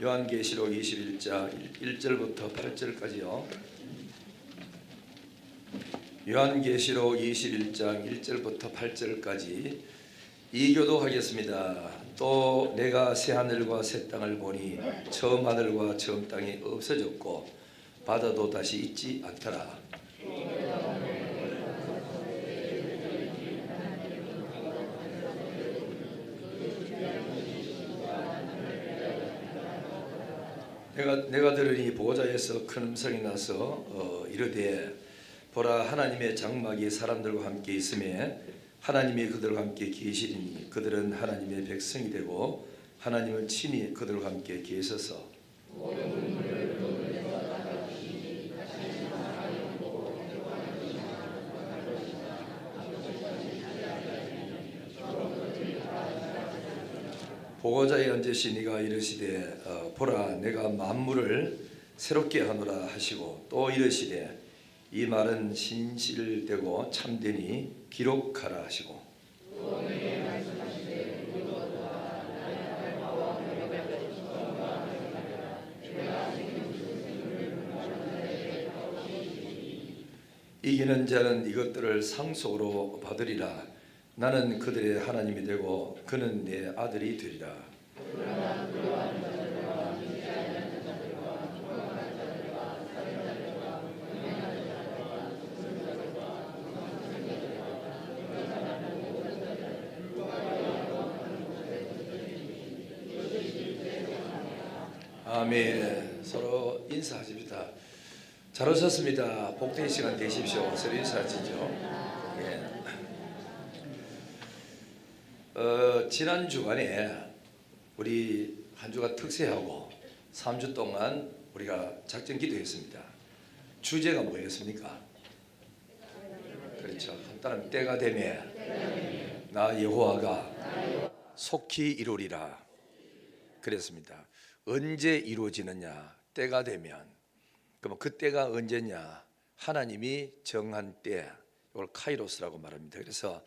요한계시록 21장 1절부터 8절까지요. 요한계시록 21장 1절부터 8절까지 이교도하겠습니다. 또 내가 새 하늘과 새 땅을 보니 처음 하늘과 처음 땅이 없어졌고 바다도 다시 있지 않더라. 내가 들으니 보호자에서 큰 음성이 나서 이르되 보라, 하나님의 장막이 사람들과 함께 있음에 하나님이 그들과 함께 계시리니 그들은 하나님의 백성이 되고 하나님은 친히 그들과 함께 계셔서 보호자에 앉으신 이가 이르시되 보라, 내가 만물을 새롭게 하노라 하시고 또 이르시되 이 말은 신실되고 참되니 기록하라 하시고 이기는 자는 이것들을 상속으로 받으리라. 나는 그들의 하나님이 되고 그는 내 아들이 되리라. 아멘. 서로 인사하십시다. 잘 오셨습니다. 복된 시간 되십시오. 서로 인사하시죠. 지난 주간에 우리 한 주가 특세하고 3주 동안 우리가 작전 기도했습니다. 주제가 뭐였습니까? 그렇죠. 따라하면 때가 되매 나 여호와가 속히 이루리라 그랬습니다. 언제 이루어지느냐? 때가 되면. 그럼 그 때가 언제냐? 하나님이 정한 때, 이걸 카이로스라고 말합니다. 그래서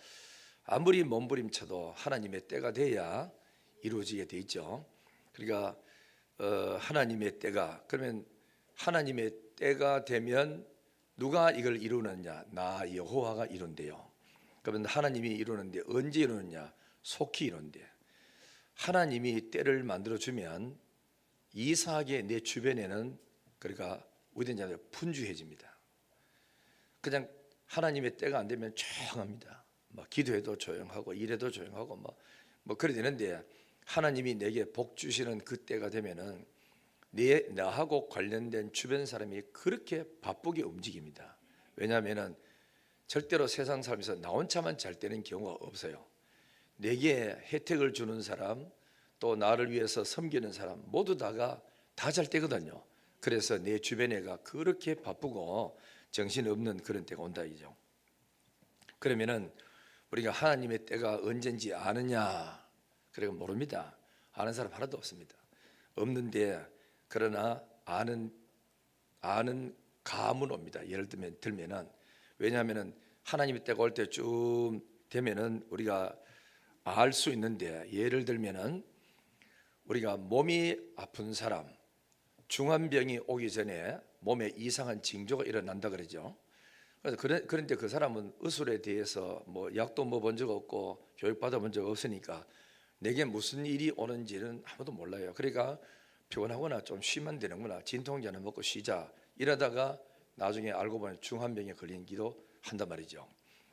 아무리 몸부림쳐도 하나님의 때가 돼야 이루어지게 돼 있죠. 그러니까 하나님의 때가, 그러면 하나님의 때가 되면 누가 이걸 이루느냐? 나 여호와가 이룬대요. 그러면 하나님이 이루는데 언제 이루느냐? 속히 이룬대. 하나님이 때를 만들어주면 이상하게 내 주변에는, 그러니까 우리는 자들 분주해집니다. 그냥 하나님의 때가 안 되면 조용합니다. 기도해도 조용하고 일해도 조용하고 그래 되는데, 하나님이 내게 복 주시는 그 때가 되면은 나하고 관련된 주변 사람이 그렇게 바쁘게 움직입니다. 왜냐하면은 절대로 세상 살면서 나 혼자만 잘 되는 경우가 없어요. 내게 혜택을 주는 사람, 또 나를 위해서 섬기는 사람 모두 다가 다 잘 되거든요. 그래서 내 주변에가 그렇게 바쁘고 정신없는 그런 때가 온다 이죠. 그러면은 우리가 하나님의 때가 언젠지 아느냐? 그래가 모릅니다. 아는 사람 하나도 없습니다. 없는데, 그러나 아는 감은 옵니다. 예를 들면은, 왜냐하면은 하나님의 때가 올 때쯤 되면은 우리가 알 수 있는데, 예를 들면은 우리가 몸이 아픈 사람, 중환병이 오기 전에 몸에 이상한 징조가 일어난다 그러죠. 그런데 그 사람은 의술에 대해서 약도 본 적 없고 교육 받아본 적 없으니까 내게 무슨 일이 오는지는 아무도 몰라요. 그러니까 피곤하거나 좀 쉬면 되는구나, 진통제 하나 먹고 쉬자 이러다가 나중에 알고 보니 중환병에 걸린기도 한단 말이죠.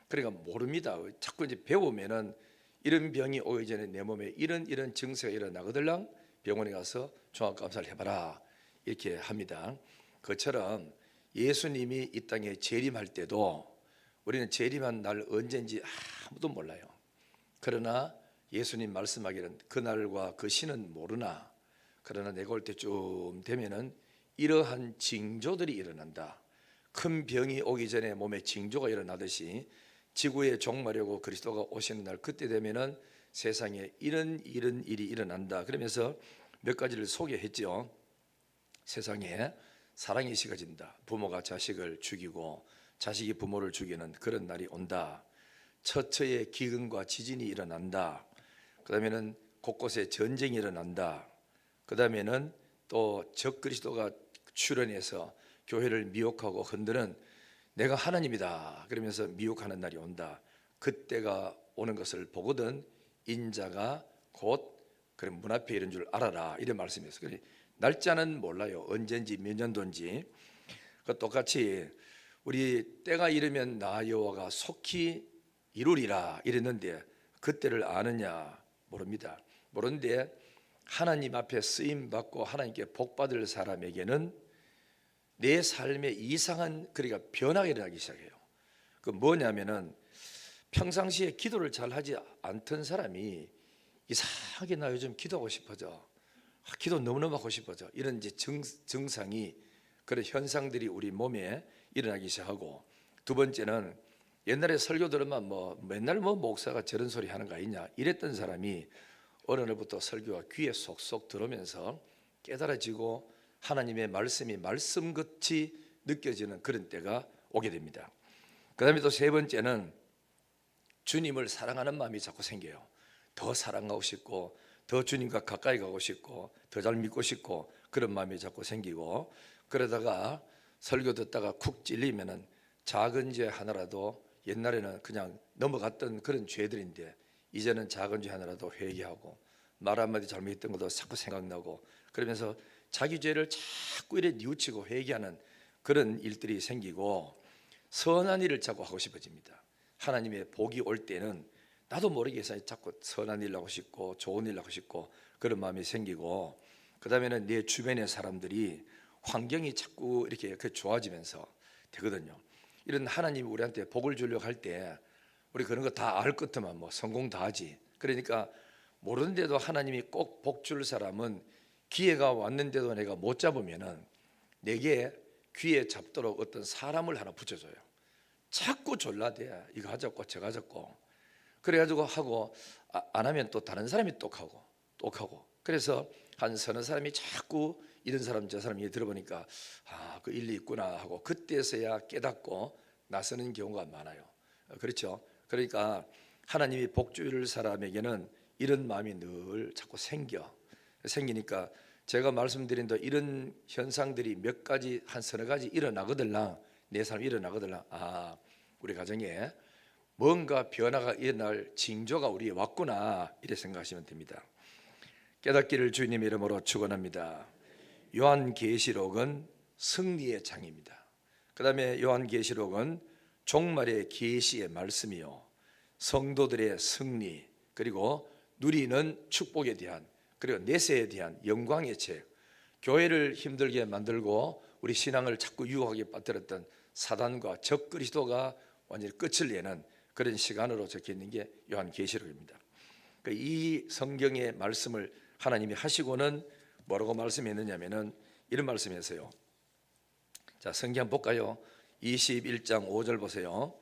그러니까 모릅니다. 자꾸 이제 배우면은 이런 병이 오기 전에 내 몸에 이런 증세가 일어나거들랑 병원에 가서 종합감사를 해봐라 이렇게 합니다. 그처럼 예수님이 이 땅에 재림할 때도 우리는 재림한 날 언제인지 아무도 몰라요. 그러나 예수님 말씀하기는 그날과 그 시는 모르나, 그러나 내가 올 때쯤 되면은 이러한 징조들이 일어난다. 큰 병이 오기 전에 몸에 징조가 일어나듯이 지구의 종말이고 그리스도가 오시는 날, 그때 되면은 세상에 이런 일이 일어난다. 그러면서 몇 가지를 소개했죠. 세상에 사랑이 식어진다. 부모가 자식을 죽이고 자식이 부모를 죽이는 그런 날이 온다. 처처에 기근과 지진이 일어난다. 그 다음에는 곳곳에 전쟁이 일어난다. 그 다음에는 또 적그리스도가 출현해서 교회를 미혹하고 흔드는 내가 하나님이다 그러면서 미혹하는 날이 온다. 그때가 오는 것을 보거든 인자가 곧 그래 문 앞에 이른 줄 알아라 이런 말씀이었어요. 날짜는 몰라요. 언젠지 몇 년도인지. 똑같이 우리 때가 이르면 나 여호와가 속히 이루리라 이랬는데 그때를 아느냐 모릅니다. 모르는데 하나님 앞에 쓰임 받고 하나님께 복 받을 사람에게는 내 삶에 이상한 그러니까 변화가 일어나기 시작해요. 그 뭐냐면은 평상시에 기도를 잘 하지 않던 사람이 이상하게 나 요즘 기도하고 싶어져. 기도 너무너무 하고 싶어져. 이런 이제 증상이 그런 현상들이 우리 몸에 일어나기 시작하고, 두 번째는 옛날에 설교 들으면 뭐 맨날 뭐 목사가 저런 소리 하는 거 아니냐 이랬던 사람이 어느 날부터 설교가 귀에 쏙쏙 들어오면서 깨달아지고 하나님의 말씀이 말씀같이 느껴지는 그런 때가 오게 됩니다. 그 다음에 또 세 번째는 주님을 사랑하는 마음이 자꾸 생겨요. 더 사랑하고 싶고 더 주님과 가까이 가고 싶고 더 잘 믿고 싶고 그런 마음이 자꾸 생기고, 그러다가 설교 듣다가 쿡 찔리면은 작은 죄 하나라도 옛날에는 그냥 넘어갔던 그런 죄들인데 이제는 작은 죄 하나라도 회개하고 말 한마디 잘못했던 것도 자꾸 생각나고 그러면서 자기 죄를 자꾸 이래 뉘우치고 회개하는 그런 일들이 생기고 선한 일을 자꾸 하고 싶어집니다. 하나님의 복이 올 때는 나도 모르게 자꾸 선한 일 하고 싶고 좋은 일 하고 싶고 그런 마음이 생기고, 그 다음에는 내 주변의 사람들이 환경이 자꾸 이렇게 좋아지면서 되거든요. 이런 하나님이 우리한테 복을 주려고 할 때 우리 그런 거 다 알 것만 뭐 성공 다 하지. 그러니까 모르는데도 하나님이 꼭 복 줄 사람은 기회가 왔는데도 내가 못 잡으면은 내게 귀에 잡도록 어떤 사람을 하나 붙여줘요. 자꾸 졸라대. 이거 하자고 저거 하자고. 그래가지고 하고 안 하면 또 다른 사람이 또 하고 그래서 한 서너 사람이 자꾸 이런 사람 저 사람 얘기 들어보니까 그 일리 있구나 하고 그때서야 깨닫고 나서는 경우가 많아요. 그렇죠? 그러니까 하나님이 복 줄 사람에게는 이런 마음이 늘 자꾸 생기니까 제가 말씀드린 대로 이런 현상들이 몇 가지 한 서너 가지 일어나거들랑 내 삶이 일어나거들랑 우리 가정에 뭔가 변화가 일어날 징조가 우리에 왔구나 이렇게 생각하시면 됩니다. 깨닫기를 주님 이름으로 축원합니다. 요한계시록은 승리의 장입니다. 그 다음에 요한계시록은 종말의 계시의 말씀이요 성도들의 승리 그리고 누리는 축복에 대한 그리고 내세에 대한 영광의 책, 교회를 힘들게 만들고 우리 신앙을 자꾸 유혹하게 빠뜨렸던 사단과 적그리스도가 완전히 끝을 내는 그런 시간으로 적혀 있는 게 요한계시록입니다. 이 성경의 말씀을 하나님이 하시고는 뭐라고 말씀했느냐면은 이런 말씀이었어요. 자, 성경 한번 볼까요? 21장 5절 보세요.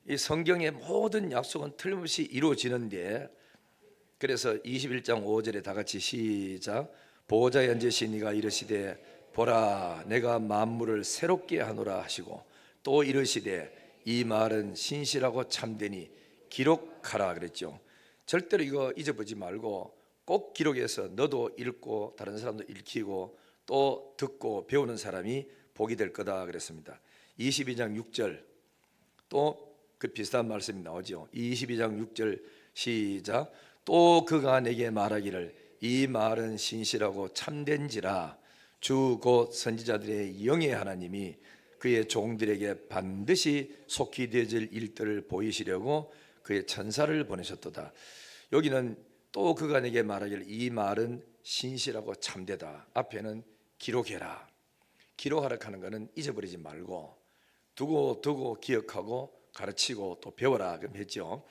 이 성경의 모든 약속은 틀림없이 이루어지는데, 그래서 21장 5절에 다 같이 시작. 보호자에 앉으신 이가 이르시되 보라 내가 만물을 새롭게 하노라 하시고 또 이르시되 이 말은 신실하고 참되니 기록하라 그랬죠. 절대로 이거 잊어보지 말고 꼭 기록해서 너도 읽고 다른 사람도 읽히고 또 듣고 배우는 사람이 복이 될 거다 그랬습니다. 22장 6절 또 그 비슷한 말씀이 나오죠. 22장 6절 시작. 또 그가 내게 말하기를 이 말은 신실하고 참된지라 주 곧 선지자들의 영의 하나님이 그의 종들에게 반드시 속히 되어질 일들을 보이시려고 그의 천사를 보내셨도다. 여기는 또 그가 내게 말하기를 이 말은 신실하고 참되다. 앞에는 기록해라. 기록하라 하는 것은 잊어버리지 말고 두고 기억하고 가르치고 또 배워라 그럼 했죠.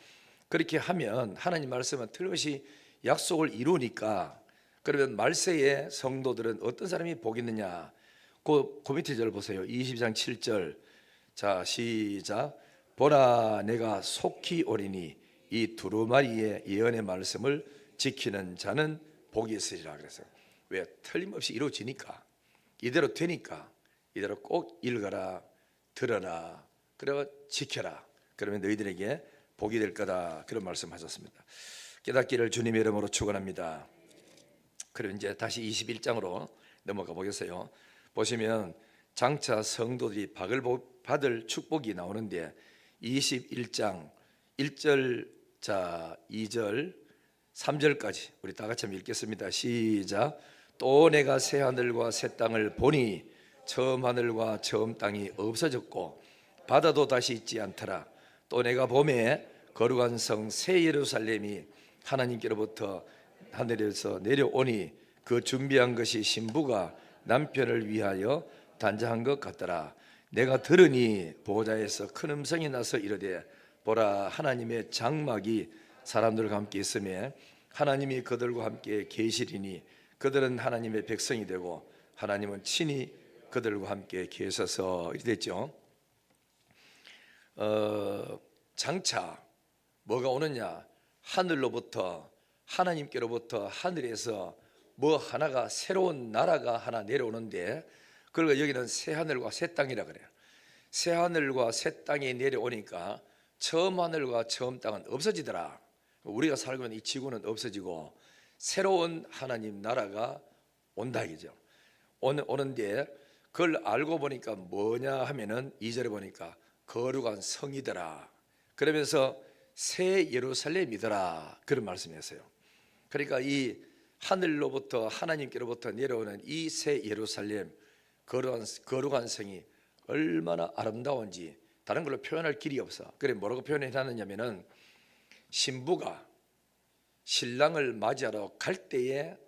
그렇게 하면 하나님 말씀은 틀림없이 약속을 이루니까, 그러면 말세의 성도들은 어떤 사람이 복이 있느냐? 그 밑에 절 보세요. 22장 7절. 자, 시작. 보라 내가 속히 오리니 이 두루마리의 예언의 말씀을 지키는 자는 복이 있으리라 그랬어요. 왜? 틀림없이 이루어지니까, 이대로 되니까 이대로 꼭 읽어라 들어라 그리고 지켜라. 그러면 너희들에게 복이 될 거다. 그런 말씀하셨습니다. 깨닫기를 주님의 이름으로 축원합니다. 그리고 이제 다시 21장으로 넘어가 보겠어요. 보시면 장차 성도들이 받을 축복이 나오는데 21장 1절, 자 2절 3절까지 우리 다 같이 한번 읽겠습니다. 시작. 또 내가 새 하늘과 새 땅을 보니 처음 하늘과 처음 땅이 없어졌고 바다도 다시 있지 않더라. 또 내가 봄에 거룩한 성 새 예루살렘이 하나님께로부터 하늘에서 내려오니 그 준비한 것이 신부가 남편을 위하여 단장한 것 같더라. 내가 들으니 보호자에서 큰 음성이 나서 이르되 보라, 하나님의 장막이 사람들과 함께 있으며 하나님이 그들과 함께 계시리니 그들은 하나님의 백성이 되고 하나님은 친히 그들과 함께 계셔서. 이랬죠. 장차 뭐가 오느냐? 하늘로부터, 하나님께로부터 하늘에서 뭐 하나가, 새로운 나라가 하나 내려오는데 그걸 여기는 새 하늘과 새 땅이라 그래요. 새 하늘과 새 땅이 내려오니까 처음 하늘과 처음 땅은 없어지더라. 우리가 살고 있는 이 지구는 없어지고 새로운 하나님 나라가 온다 이죠. 오는데 그걸 알고 보니까 뭐냐 하면은 2절에 보니까 거룩한 성이더라. 그러면서 새 예루살렘이더라, 그런 말씀이었어요. 그러니까 이 하늘로부터, 하나님께로부터 내려오는 이 새 예루살렘, 거룩한 성이 얼마나 아름다운지 다른 걸로 표현할 길이 없어. 그래 뭐라고 표현해놨느냐면은 신부가 신랑을 맞이하러 갈 때에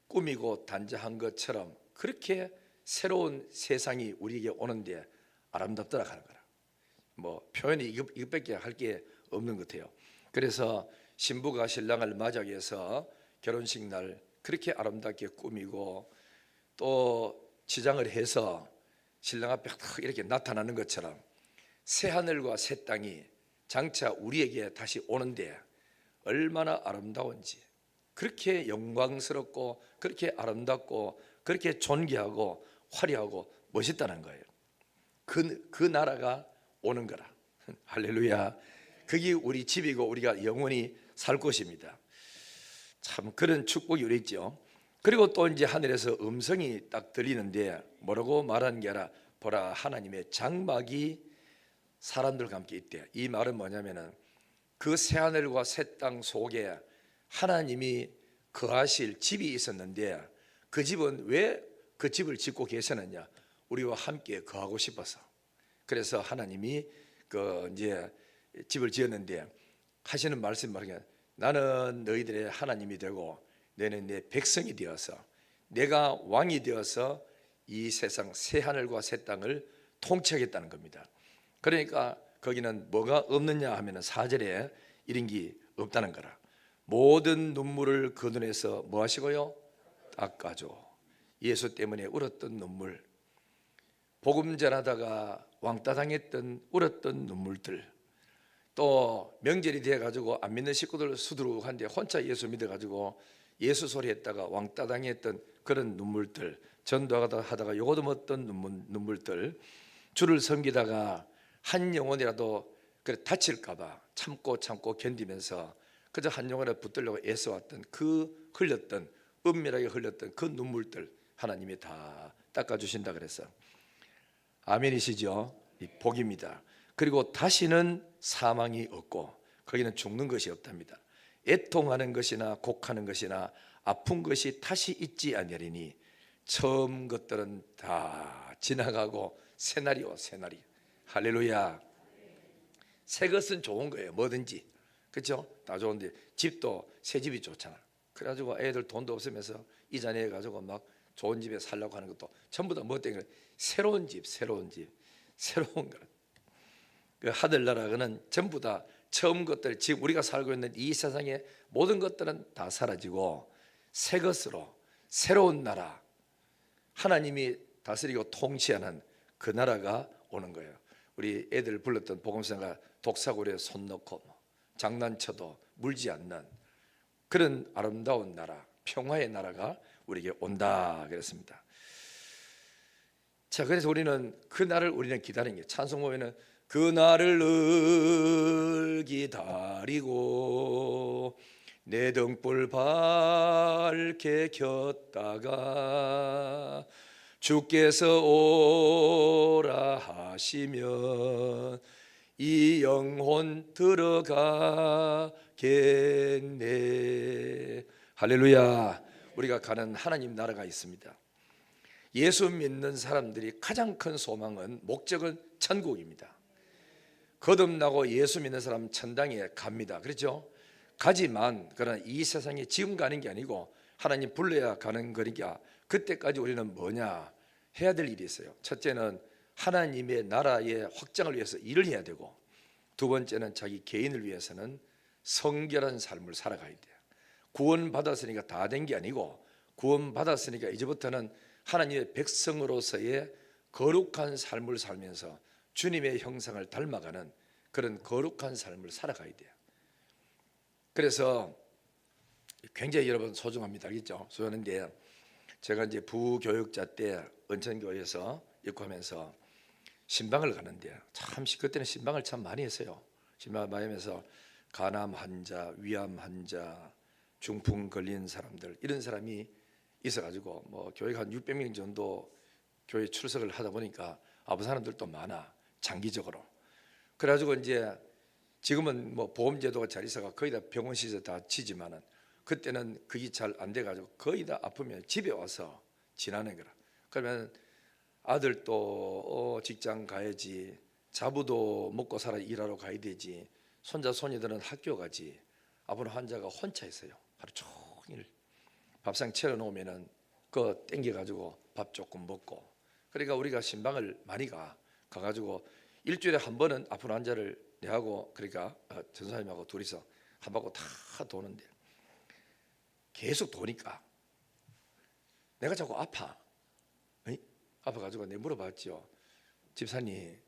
꾸미고 단장한 것처럼 그렇게 새로운 세상이 우리에게 오는데 아름답더라 하는 거라. 뭐 표현이 이것밖에 할 게 없는 것 같아요. 그래서 신부가 신랑을 맞이하기 위해서 결혼식 날 그렇게 아름답게 꾸미고 또 지장을 해서 신랑 앞에 딱 이렇게 나타나는 것처럼 새 하늘과 새 땅이 장차 우리에게 다시 오는데 얼마나 아름다운지, 그렇게 영광스럽고 그렇게 아름답고 그렇게 존귀하고 화려하고 멋있다는 거예요. 그 나라가 오는 거라. 할렐루야. 그게 우리 집이고 우리가 영원히 살 곳입니다. 참 그런 축복이 우리 있죠. 그리고 또 이제 하늘에서 음성이 딱 들리는데 뭐라고 말하는 게 아니라 보라, 하나님의 장막이 사람들과 함께 있대. 이 말은 뭐냐면은 그 새하늘과 새 땅 속에 하나님이 거하실 집이 있었는데 그 집은 왜 그 집을 짓고 계셨느냐? 우리와 함께 거하고 싶어서. 그래서 하나님이 그 이제 집을 지었는데 하시는 말씀 말이야. 나는 너희들의 하나님이 되고 너는 내 백성이 되어서 내가 왕이 되어서 이 세상 새 하늘과 새 땅을 통치하겠다는 겁니다. 그러니까 거기는 뭐가 없느냐 하면 4절에 이런 게 없다는 거라. 모든 눈물을 그 눈에서 뭐 하시고요? 닦아줘. 예수 때문에 울었던 눈물, 복음 전하다가 왕따 당했던 울었던 눈물들, 또 명절이 돼 가지고 안 믿는 식구들 수두룩한데 혼자 예수 믿어 가지고 예수 소리 했다가 왕따 당했던 그런 눈물들, 전도하다가 요거도 못던 눈물들, 주를 섬기다가 한 영혼이라도 그래 다칠까 봐 참고 견디면서 그저 한 영혼을 붙들려고 애써왔던 그 흘렸던, 은밀하게 흘렸던 그 눈물들 하나님이 다 닦아주신다 그랬어. 아멘이시죠? 이 복입니다. 그리고 다시는 사망이 없고 거기는 죽는 것이 없답니다. 애통하는 것이나 곡하는 것이나 아픈 것이 다시 있지 아니하리니 처음 것들은 다 지나가고 새날이 오, 새날이. 할렐루야. 새 것은 좋은 거예요. 뭐든지, 그렇죠? 다 좋은데 집도 새 집이 좋잖아. 그래가지고 애들 돈도 없으면서 이자 내 가지고 막 좋은 집에 살려고 하는 것도 전부 다 뭐 때문에 새로운 집, 새로운 것. 그 하늘나라는 전부 다 처음 것들, 지금 우리가 살고 있는 이 세상의 모든 것들은 다 사라지고 새 것으로 새로운 나라, 하나님이 다스리고 통치하는 그 나라가 오는 거예요. 우리 애들 불렀던 복음성가 독사고리에 손 넣고 장난쳐도 물지 않는 그런 아름다운 나라, 평화의 나라가 우리에게 온다 그랬습니다. 자, 그래서 우리는 그 날을 우리는 기다리는 게, 찬송 보면은 그 날을 늘 기다리고 내 등불 밝게 켰다가 주께서 오라 하시면 이 영혼 들어가겠네. 할렐루야. 우리가 가는 하나님 나라가 있습니다. 예수 믿는 사람들이 가장 큰 소망은, 목적은 천국입니다. 거듭나고 예수 믿는 사람 천당에 갑니다. 그렇죠? 가지만 그러나 이 세상에 지금 가는 게 아니고 하나님 불러야 가는 거니까 그때까지 우리는 뭐냐 해야 될 일이 있어요. 첫째는 하나님의 나라의 확장을 위해서 일을 해야 되고, 두 번째는 자기 개인을 위해서는 성결한 삶을 살아가야 돼요. 구원받았으니까 다 된 게 아니고, 구원받았으니까 이제부터는 하나님의 백성으로서의 거룩한 삶을 살면서 주님의 형상을 닮아가는 그런 거룩한 삶을 살아가야 돼요. 그래서 굉장히 여러분 소중합니다. 알겠죠? 소중한데, 제가 이제 부교육자 때 은천교회에서 입구하면서 신방을 가는데, 참 그때는 신방을 참 많이 했어요. 신방을 많이 하면서 간암 환자, 위암 환자, 중풍 걸린 사람들, 이런 사람이 있어가지고 뭐 교회가 한 600명 정도 교회 출석을 하다 보니까 아픈 사람들도 많아, 장기적으로. 그래가지고 이제 지금은 뭐 보험제도가 잘 있어가 거의 다 병원 시설 다 치지만은, 그때는 그게 잘 안 돼가지고 거의 다 아프면 집에 와서 지나는 거라. 그러면 아들도 직장 가야지, 자부도 먹고 살아 일하러 가야 되지, 손자 손녀들은 학교 가지, 아픈 환자가 혼자 있어요. 하루 종일 밥상 차려놓으면은 그거 땡겨가지고 밥 조금 먹고. 그러니까 우리가 신방을 많이 가가지고 일주일에 한 번은 아픈 환자를 내하고, 그러니까 전사님하고 둘이서 한 바퀴 다 도는데, 계속 도니까 내가 자꾸 아파. 아파가지고 내가 물어봤죠. 집사님,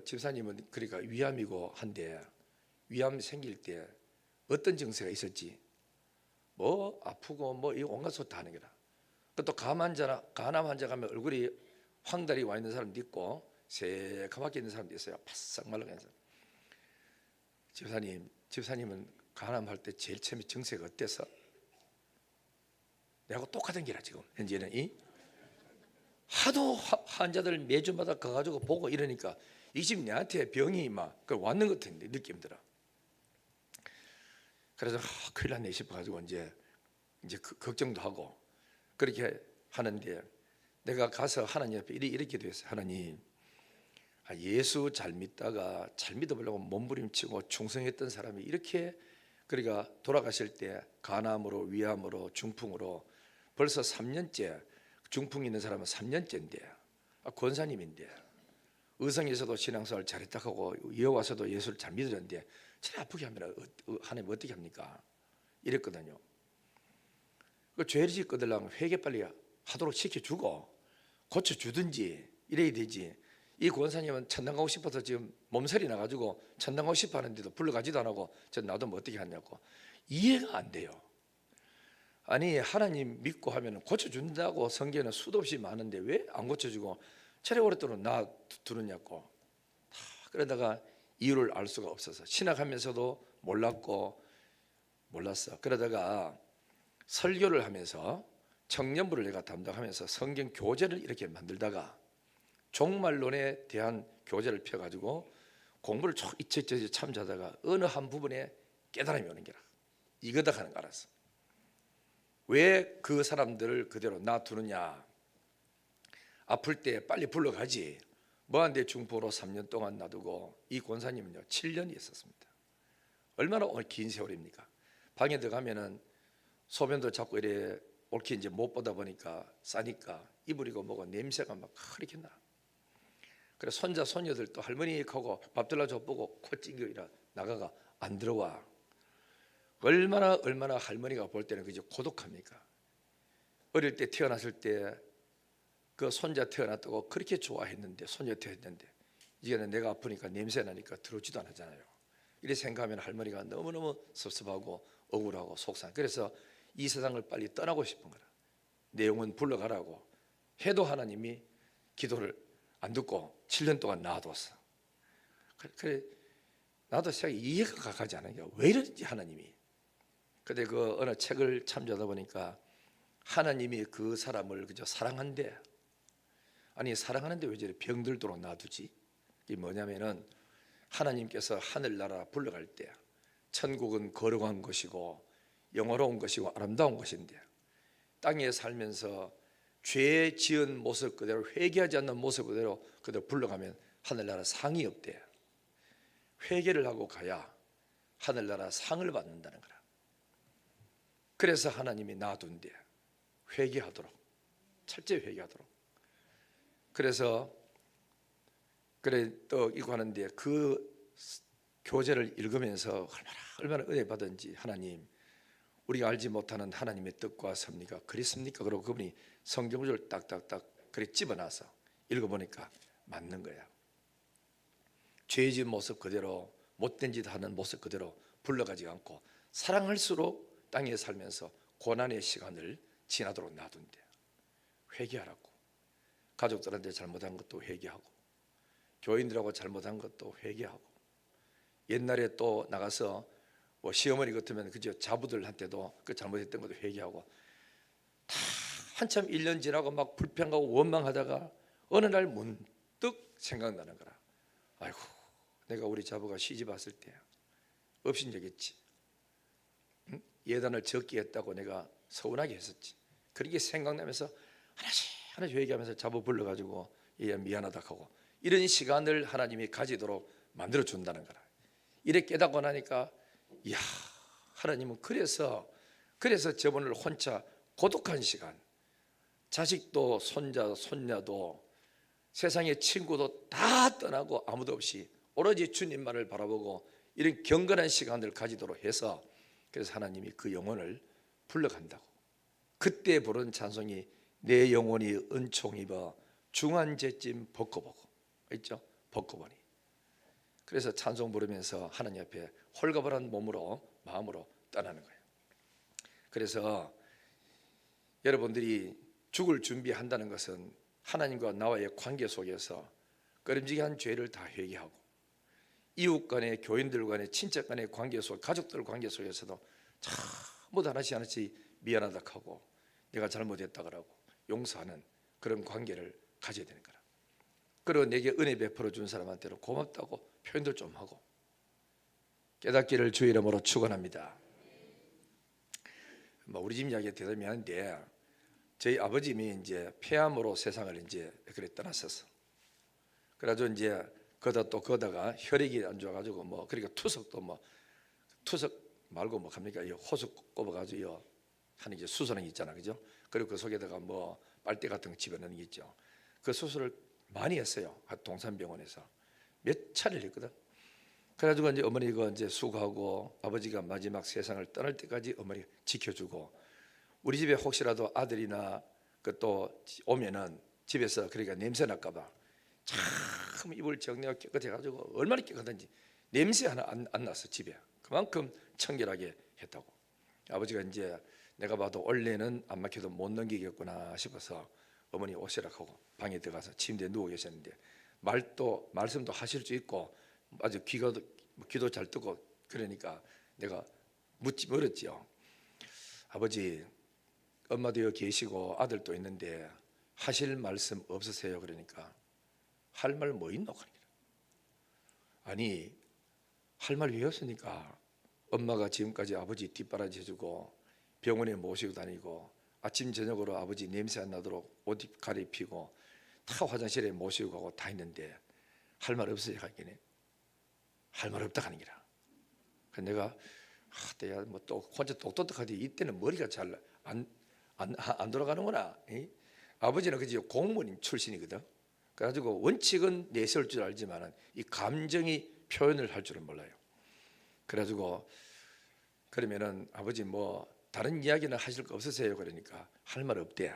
집사님은 그러니까 위암이고 한데, 위암 생길 때 어떤 증세가 있었지? 뭐 아프고 뭐 이 온갖 소리 다 하는 거라. 또 간암 환자 가면 얼굴이 황달이 와 있는 사람도 있고 새카맣게 있는 사람도 있어요. 바싹 말라가 있는 사람. 집사님은 간암 할 때 제일 처음에 증세가 어땠어? 내하고 똑같은 게라. 지금 현재는 하도 환자들 매주마다 가가지고 보고 이러니까 이 집 내한테 병이 막 왔는 것 같은데 느낌 들어. 그래서 큰일 났네 싶어가지고 이제 걱정도 하고 그렇게 하는데, 내가 가서 하나님 앞에 이렇게 됐어요. 하나님, 예수 잘 믿다가 잘 믿어보려고 몸부림치고 충성했던 사람이 이렇게, 그러니까 돌아가실 때 간암으로, 위암으로, 중풍으로 벌써 3년째, 중풍이 있는 사람은 3년째인데, 권사님인데, 의성에서도 신앙생활 잘했다 하고 이어와서도 예수를 잘 믿으는데 저래 아프게 하면 하나님 어떻게 합니까? 이랬거든요. 그 죄를 거들려면 회개 빨리 하도록 시켜주고 고쳐주든지 이래야 되지. 이 권사님은 천당 가고 싶어서 지금 몸살이 나가지고 천당 가고 싶어 하는데도 불러가지도 안 하고 저 놔두면 어떻게 하냐고. 이해가 안 돼요. 아니, 하나님 믿고 하면 고쳐준다고 성경에는 수도 없이 많은데 왜 안 고쳐주고 저래 오랫동안 놔두느냐고. 그러다가 이유를 알 수가 없어서 신학하면서도 몰랐어. 그러다가 설교를 하면서 청년부를 내가 담당하면서 성경 교재를 이렇게 만들다가 종말론에 대한 교재를 펴가지고 공부를 이책저책 참자다가 어느 한 부분에 깨달음이 오는 게라. 이거다 하는 거 알았어. 왜 그 사람들을 그대로 놔두느냐. 아플 때 빨리 불러가지. 뭐한데 중포로 3년 동안 놔두고, 이 권사님은요 7년이 있었습니다. 얼마나 긴 세월입니까? 방에 들어가면은 소변도 자꾸 이래 옳게 이제 못 보다 보니까 싸니까 이불이고 뭐고 냄새가 막 그렇게 나. 그래 손자 손녀들도 할머니 하고 밥 들라줘 보고 코 찡겨 이라 나가가 안 들어와. 얼마나 할머니가 볼 때는 그저 고독합니까? 어릴 때 태어났을 때 그 손자 태어났다고 그렇게 좋아했는데, 손녀 태어났는데 이제는 내가 아프니까 냄새 나니까 들어오지도 않잖아요. 이래 생각하면 할머니가 너무너무 섭섭하고 억울하고 속상. 그래서 이 세상을 빨리 떠나고 싶은 거라. 내 영혼 불러가라고 해도 하나님이 기도를 안 듣고 7년 동안 놔뒀어. 그래 나도 생각이 이해가 가지 않아요. 왜 이러지 하나님이. 근데 그 어느 책을 참조하다 보니까 하나님이 그 사람을 그저 사랑한대. 아니 사랑하는데 왜 저래 병들도록 놔두지? 이게 뭐냐면은 하나님께서 하늘나라 불러갈 때 천국은 거룩한 것이고 영화로운 것이고 아름다운 것인데 땅에 살면서 죄 지은 모습 그대로 회개하지 않는 모습 그대로 불러가면 하늘나라 상이 없대. 회개를 하고 가야 하늘나라 상을 받는다는 거라. 그래서 하나님이 놔둔대. 회개하도록, 철저히 회개하도록. 그래서 그래 또 이거 하는데 그 교재를 읽으면서 얼마나 은혜 받은지, 하나님 우리가 알지 못하는 하나님의 뜻과 섭리가 그렇습니까? 그러고 그분이 성경을 딱딱딱 그래 집어놔서 읽어보니까 맞는 거야. 죄진 모습 그대로, 못된 짓 하는 모습 그대로 불러가지 않고 사랑할수록 땅에 살면서 고난의 시간을 지나도록 놔둔대. 회개하라고. 가족들한테 잘못한 것도 회개하고, 교인들하고 잘못한 것도 회개하고, 옛날에 또 나가서 뭐 시어머니 같으면 그저 자부들한테도 그 잘못했던 것도 회개하고, 다 한참 1년 지나고 막 불평하고 원망하다가 어느 날 문득 생각나는 거라. 아이고, 내가 우리 자부가 시집 왔을 때 업신여겼지. 응? 예단을 적게 했다고 내가 서운하게 했었지. 그렇게 생각나면서 하나씩 회개하면서 자부 불러가지고 얘 미안하다 하고, 이런 시간을 하나님이 가지도록 만들어 준다는 거라. 이렇게 깨닫고 나니까 이야, 하나님은 그래서 저분을 혼자 고독한 시간, 자식도 손자 손녀도 세상의 친구도 다 떠나고 아무도 없이 오로지 주님만을 바라보고 이런 경건한 시간을 가지도록 해서, 그래서 하나님이 그 영혼을 불러간다고. 그때 부른 찬송이 내 영혼이 은총 입어 중한 죄짐 벗고보고, 있죠? 벗고보니. 그래서 찬송 부르면서 하나님 앞에 홀가분한 몸으로, 마음으로 떠나는 거예요. 그래서 여러분들이 죽을 준비한다는 것은 하나님과 나와의 관계 속에서 꺼림직한 죄를 다 회개하고, 이웃 간의, 교인들 간의, 친척 간의 관계 속, 가족들 관계 속에서도 전부 다 하나씩 미안하다 하고 내가 잘못했다 그러고 용서하는 그런 관계를 가져야 되는 거라. 그리고 내게 은혜 베풀어 준 사람한테는 고맙다고 표현도 좀 하고, 깨닫기를 주의 이름으로 축원합니다. 우리 집 이야기가 대단히 미안한데, 저희 아버님이 이제 폐암으로 세상을 이제 그래 떠났었어. 그래가지고 이제 거다가 혈액이 안 좋아가지고 뭐 그러니까 투석 말고 뭐 합니까? 이 호수 꼽아가지고 하는 게 수술하는 게 있잖아, 그죠? 그리고 그 속에다가 뭐 빨대 같은 거 집어넣는 게 있죠. 그 수술을 많이 했어요. 동산병원에서 몇 차례를 했거든. 그래가지고 이제 어머니가 이제 수고하고 아버지가 마지막 세상을 떠날 때까지 어머니가 지켜주고, 우리 집에 혹시라도 아들이나 그 또 오면은 집에서 그러니까 냄새 날까봐 참 이불 정리가 깨끗해가지고 얼마나 깨끗한지 냄새 하나 안 났어 집에. 그만큼 청결하게 했다고. 아버지가 이제 내가 봐도 원래는 안 막혀도 못 넘기겠구나 싶어서 어머니 오시라 하고 방에 들어가서 침대에 누워 계셨는데, 말씀도 하실 수 있고 아주 귀도 잘 뜨고, 그러니까 내가 묻지 물었지요. 아버지, 엄마도 여기 계시고 아들도 있는데 하실 말씀 없으세요? 그러니까 할 말 뭐 있노? 아니, 할 말 왜 없으니까 엄마가 지금까지 아버지 뒷바라지 해주고 병원에 모시고 다니고 아침 저녁으로 아버지 냄새 안 나도록 옷 갈아입히고 다 화장실에 모시고 가고 다 했는데 할 말 없어요? 하기는 할 말 없다 하는 기라. 그래서 내가 내가 뭐 또 혼자 똑똑하지, 이때는 머리가 잘 안 돌아가는구나. 아버지는 그지 공무원 출신이거든. 그래가지고 원칙은 내세울 줄 알지만 이 감정이 표현을 할 줄은 몰라요. 그래가지고 그러면은 아버지 뭐 다른 이야기는 하실 거 없으세요? 그러니까 할 말 없대.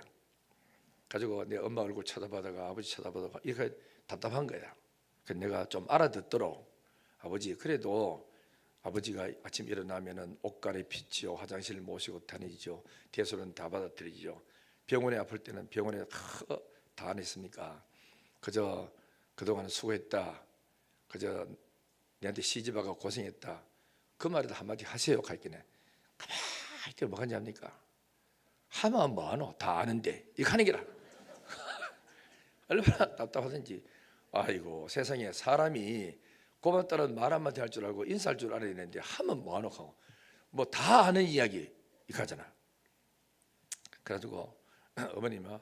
가지고 내 엄마 얼굴 쳐다보다가 아버지 쳐다보다가 이렇게 답답한 거야. 그래서 내가 좀 알아듣도록, 아버지 그래도 아버지가 아침 일어나면은 옷 갈아입히지요, 화장실 모시고 다니죠, 대소는 다 받아들이죠, 병원에 아플 때는 병원에 다 안 했습니까? 그저 그동안 수고했다, 그저 내한테 시집와가 고생했다, 그 말에도 한마디 하세요. 갈게네. 가만히 있게 뭐가 냐니까 하면 뭐하노, 다 아는데 이거 하는 게라. 얼마나 답답하든지. 아이고 세상에 사람이 고맙다는 말 한마디 할 줄 알고 인사할 줄 알아야 되는데 하면 뭐하노 뭐 다 아는 이야기 이거잖아. 그래가지고 어머님아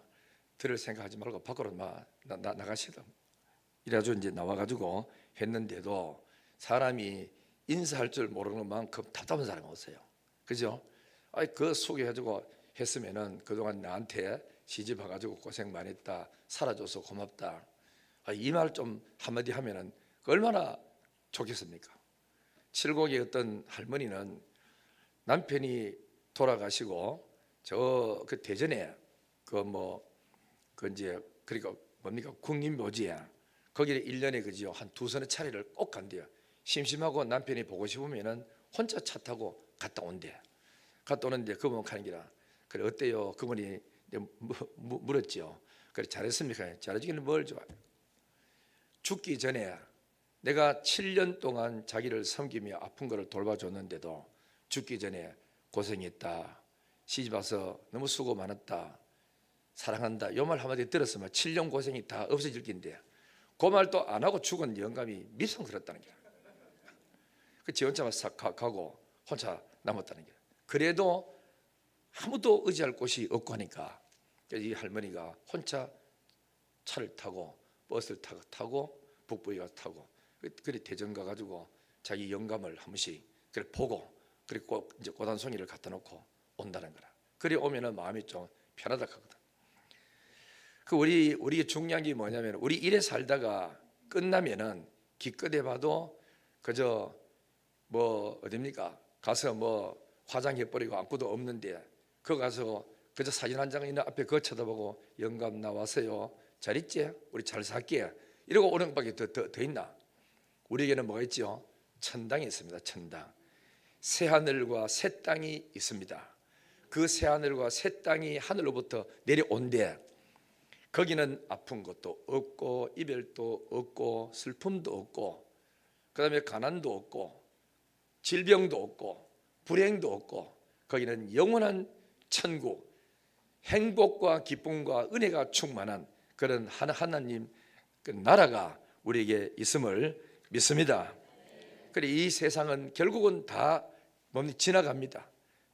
들을 생각하지 말고 밖으로 나가시다. 이래가지고 이제 나와가지고 했는데도 사람이 인사할 줄 모르는 만큼 답답한 사람이 없어요. 그죠? 그 소개해주고 했으면은 그동안 나한테 시집 와가지고 고생 많이 했다, 살아줘서 고맙다, 이 말 좀 한마디 하면은 얼마나 좋겠습니까? 칠곡의 어떤 할머니는 남편이 돌아가시고 저 그 대전에 그 이제 그러니까 뭡니까 국립묘지에 거기를 1년에 그지요 한 2선의 차례를 꼭 간대요. 심심하고 남편이 보고 싶으면은 혼자 차 타고 갔다 온대. 갔다 오는데 그분 가는 기라 그래 어때요? 그분이 물었지요. 그래 잘했습니까? 잘해주기는 뭘 좋아요. 죽기 전에 내가 7년 동안 자기를 섬기며 아픈 거를 돌봐줬는데도 죽기 전에 고생했다, 시집 와서 너무 수고 많았다, 사랑한다 요 말 한마디 들었으면 7년 고생이 다 없어질 긴데 그 말도 안 하고 죽은 영감이 미성 들었다는 거야. 지 혼자만 싹 가고 혼자 남았다는 거야. 그래도 아무도 의지할 곳이 없고 하니까 이 할머니가 혼자 차를 타고 버스를 타고 북부에 가서 타고 그래 대전 가가지고 자기 영감을 한 번씩 그래 보고 그리고 이제 고단송이를 갖다 놓고 온다는 거라. 그래 오면은 마음이 좀 편하다 하거든. 우리 중요한 게 뭐냐면 우리 일에 살다가 끝나면은 기껏 해봐도 그저 어딥니까 가서 화장해 버리고 아무것도 없는데 거 가서 그저 사진 한 장 있는 앞에 그거 쳐다보고 영감 나왔어요, 잘 있지? 우리 잘 살게 이러고 오는 것밖에 더 있나? 우리에게는 뭐가 있죠? 천당이 있습니다. 천당. 새하늘과 새 땅이 있습니다. 그 새하늘과 새 땅이 하늘로부터 내려온대. 거기는 아픈 것도 없고 이별도 없고 슬픔도 없고 그 다음에 가난도 없고 질병도 없고 불행도 없고 거기는 영원한 천국, 행복과 기쁨과 은혜가 충만한 그런 하나님 그 나라가 우리에게 있음을 믿습니다. 그래 이 세상은 결국은 다 지나갑니다.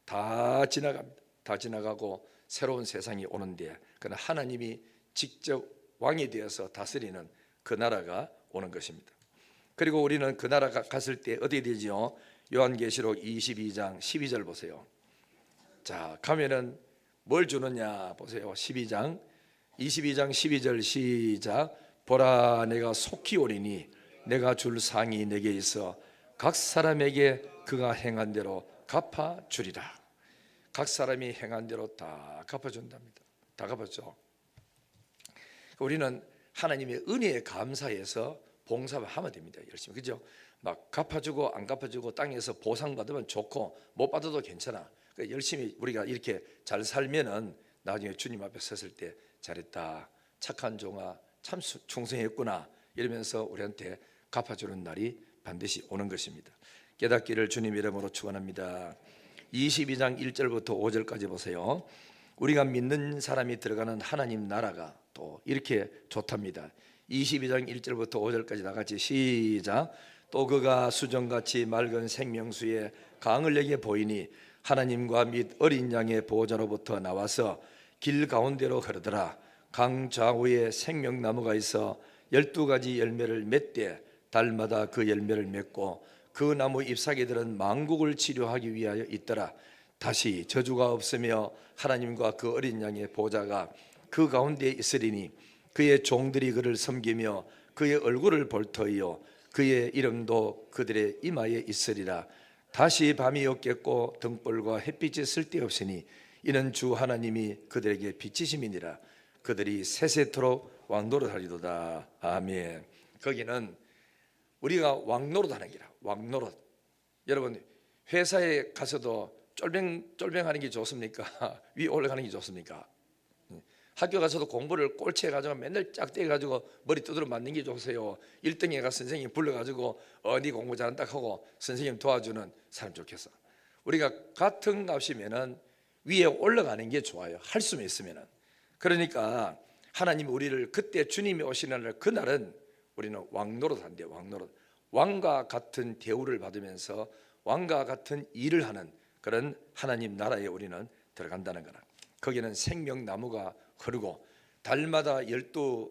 다 지나가고 새로운 세상이 오는데 그는 하나님이 직접 왕이 되어서 다스리는 그 나라가 오는 것입니다. 그리고 우리는 그 나라 갔을 때 어떻게 되죠? 요한계시록 22장 12절 보세요. 자 가면은 뭘 주느냐 보세요. 22장 12절 시작. 보라 내가 속히 오리니 내가 줄 상이 내게 있어 각 사람에게 그가 행한 대로 갚아주리라. 각 사람이 행한 대로 다 갚아준답니다. 다 갚았죠. 우리는 하나님의 은혜에 감사해서 봉사를 하면 됩니다. 열심히. 그죠? 막 갚아주고 안 갚아주고 땅에서 보상받으면 좋고 못 받아도 괜찮아. 열심히 우리가 이렇게 잘 살면은 나중에 주님 앞에 섰을 때 잘했다, 착한 종아 참 충성했구나 이러면서 우리한테 갚아주는 날이 반드시 오는 것입니다. 깨닫기를 주님 이름으로 축원합니다. 22장 1절부터 5절까지 보세요. 우리가 믿는 사람이 들어가는 하나님 나라가 또 이렇게 좋답니다. 22장 1절부터 5절까지 다 같이 시작. 또 그가 수정같이 맑은 생명수의 강을 내게 보이니 하나님과 및 어린 양의 보호자로부터 나와서 길 가운데로 흐르더라. 강 좌우에 생명나무가 있어 12가지 열매를 맺되 달마다 그 열매를 맺고 그 나무 잎사귀들은 망국을 치료하기 위하여 있더라. 다시 저주가 없으며 하나님과 그 어린 양의 보호자가 그 가운데 있으리니 그의 종들이 그를 섬기며 그의 얼굴을 볼 터이요 그의 이름도 그들의 이마에 있으리라. 다시 밤이 없겠고 등불과 햇빛이 쓸데없으니 이는 주 하나님이 그들에게 빛이심이니라. 그들이 세세토록 왕노릇하리도다. 아멘. 거기는 우리가 왕노릇하는 기라. 왕노릇. 여러분 회사에 가서도 쫄병하는 게 좋습니까? 위에 올라가는 게 좋습니까? 학교 가서도 공부를 꼴찌해 가지고 맨날 짝대해 가지고 머리 두드려 맞는 게 좋으세요? 1등에 가 선생님 불러 가지고 네 공부 잘한다 하고 선생님 도와주는 사람 좋겠어. 우리가 같은 값이면은 위에 올라가는 게 좋아요. 할 수만 있으면은. 그러니까 하나님 우리를 그때 주님이 오시는 날 그날은 우리는 왕노릇 한대요. 왕노릇. 왕과 같은 대우를 받으면서 왕과 같은 일을 하는 그런 하나님 나라에 우리는 들어간다는 거라. 거기는 생명나무가 흐르고 달마다 12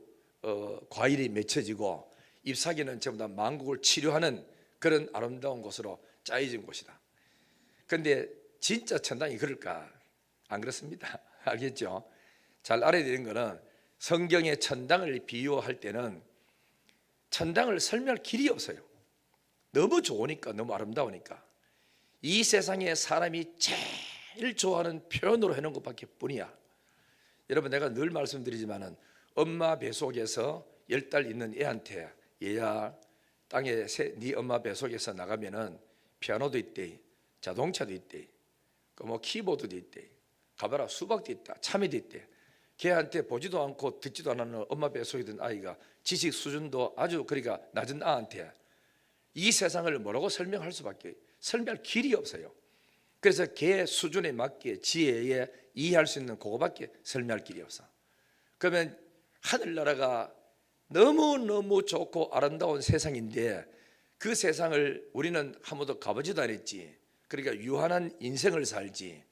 과일이 맺혀지고 잎사귀는 전부 다 만국을 치료하는 그런 아름다운 곳으로 짜여진 곳이다. 그런데 진짜 천당이 그럴까? 안 그렇습니다. 알겠죠? 잘 알아야 되는 거는 성경의 천당을 비유할 때는 천당을 설명할 길이 없어요. 너무 좋으니까, 너무 아름다우니까. 이 세상에 사람이 제일 좋아하는 표현으로 해놓은 것밖에 뿐이야. 여러분, 내가 늘 말씀드리지만은 엄마 뱃속에서 10달 있는 애한테 얘야 땅에 네 엄마 뱃속에서 나가면은 피아노도 있대, 자동차도 있대, 뭐 키보드도 있대, 가봐라 수박도 있다, 참외도 있대. 걔한테 보지도 않고 듣지도 않는 엄마 뱃속에 든 아이가 지식 수준도 아주 그러니까 낮은 아한테 이 세상을 뭐라고 설명할 수밖에 설명할 길이 없어요. 그래서 걔 수준에 맞게 지혜에 이해할 수 있는 그거밖에 설명할 길이 없어. 그러면 하늘나라가 너무너무 좋고 아름다운 세상인데 그 세상을 우리는 한 번도 가보지도 않았지. 그러니까 유한한 인생을 살지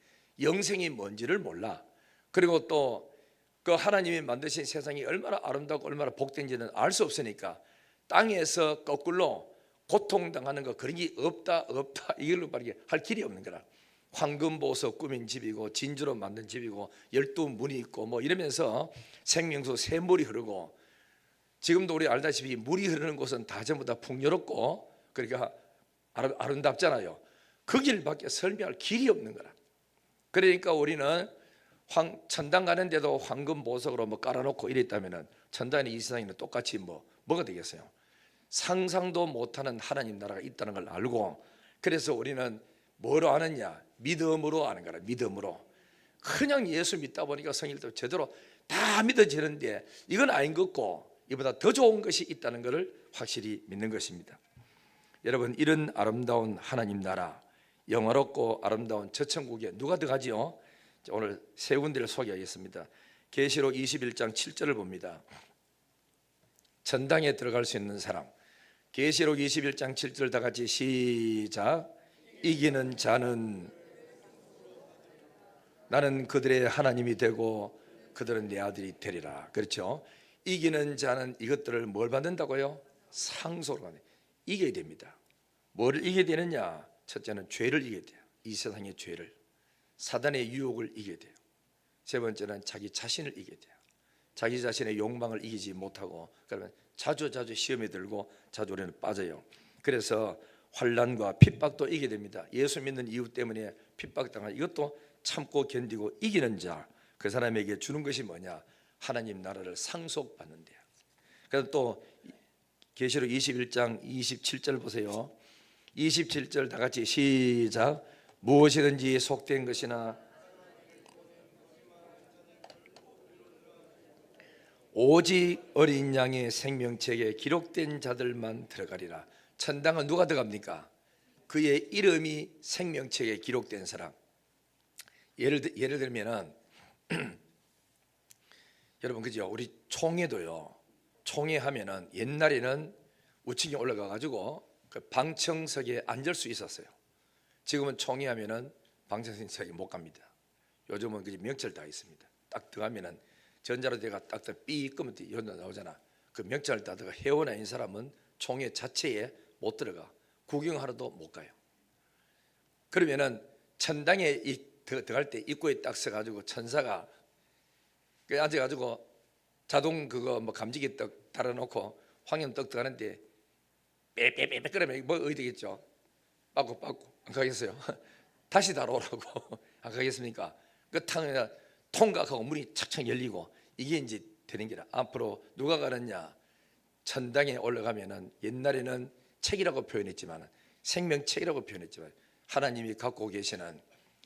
영생이 뭔지를 몰라. 그리고 또 그 하나님이 만드신 세상이 얼마나 아름답고 얼마나 복된지는 알 수 없으니까 땅에서 거꾸로 고통당하는 거 그런 게 없다 이걸로 말이게 할 길이 없는 거라. 황금보석 꾸민 집이고 진주로 만든 집이고 12문이 있고 뭐 이러면서 생명수 샘물이 흐르고, 지금도 우리 알다시피 물이 흐르는 곳은 다 전부 다 풍요롭고 그러니까 아름답잖아요. 그 길밖에 설명할 길이 없는 거라. 그러니까 우리는 천당 가는데도 황금 보석으로 뭐 깔아놓고 이랬다면은 천당이 이 세상에는 똑같이 뭐가 되겠어요? 상상도 못하는 하나님 나라가 있다는 걸 알고, 그래서 우리는 뭐로 아느냐? 믿음으로 아는 거라. 믿음으로. 그냥 예수 믿다 보니까 성일도 제대로 다 믿어지는데 이건 아닌 것 같고 이보다 더 좋은 것이 있다는 것을 확실히 믿는 것입니다. 여러분, 이런 아름다운 하나님 나라, 영화롭고 아름다운 저 천국에 누가 들어가지요? 오늘 세 군데를 소개하겠습니다. 계시록 21장 7절을 봅니다. 천당에 들어갈 수 있는 사람. 계시록 21장 7절 다 같이 시작. 이기는 자는 나는 그들의 하나님이 되고 그들은 내 아들이 되리라. 그렇죠? 이기는 자는 이것들을 뭘 받는다고요? 상속을 받는. 이겨야 됩니다. 뭐를 이겨야 되느냐? 첫째는 죄를 이겨야 돼요. 이 세상의 죄를, 사단의 유혹을 이겨야 돼요. 세 번째는 자기 자신을 이겨야 돼요. 자기 자신의 욕망을 이기지 못하고 그러면 자주 시험에 들고 자주 우리는 빠져요. 그래서 환난과 핍박도 이겨야 됩니다. 예수 믿는 이유 때문에 핍박당한 이것도 참고 견디고 이기는 자, 그 사람에게 주는 것이 뭐냐? 하나님 나라를 상속받는 데요. 그래서 또 계시록 21장 27절 보세요. 27절 다 같이 시작. 무엇이든지 속된 것이나 오직 어린 양의 생명책에 기록된 자들만 들어가리라. 천당은 누가 들어갑니까? 그의 이름이 생명책에 기록된 사람. 예를 들면은 여러분 그죠? 우리 총회도요. 총회하면은 옛날에는 우측에 올라가 가지고 그 방청석에 앉을 수 있었어요. 지금은 총회하면은 방청석에 못 갑니다. 요즘은 그 명찰 다 있습니다. 딱 들어가면은 전자로 내가 딱 삐 끄면 연도 나오잖아. 그 명찰을 따다가 회원 아닌 사람은 총회 자체에 못 들어가. 구경하러도 못 가요. 그러면은 천당에 들어갈 때 입구에 딱 서가지고 천사가 앉아가지고 자동 그거 뭐 감지기 떡 달아놓고 황염떡 들어가는데 빼빼빼 그러면 뭐 어디 되겠죠? 빠꾸 안 가겠어요? 다시 달아오라고. 안 가겠습니까? 그 탕에다 통각하고 문이 착착 열리고 이게 이제 되는 게라. 앞으로 누가 가느냐? 천당에 올라가면은 옛날에는 책이라고 표현했지만 생명책이라고 표현했지만 하나님이 갖고 계시는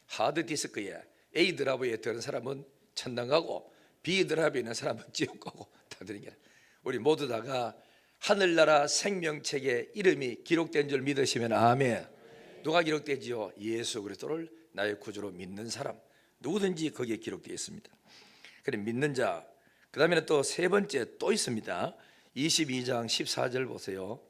하드디스크에 A 드라이브에 들은 사람은 천당 가고 B 드라이브에 있는 사람은 지옥 가고 다 되는 게라. 우리 모두 다가 하늘나라 생명책에 이름이 기록된 줄 믿으시면 아멘. 누가 기록되지요? 예수 그리스도를 나의 구주로 믿는 사람 누구든지 거기에 기록되어 있습니다. 그래 믿는 자, 그 다음에는 또 세 번째 또 있습니다. 22장 14절 보세요.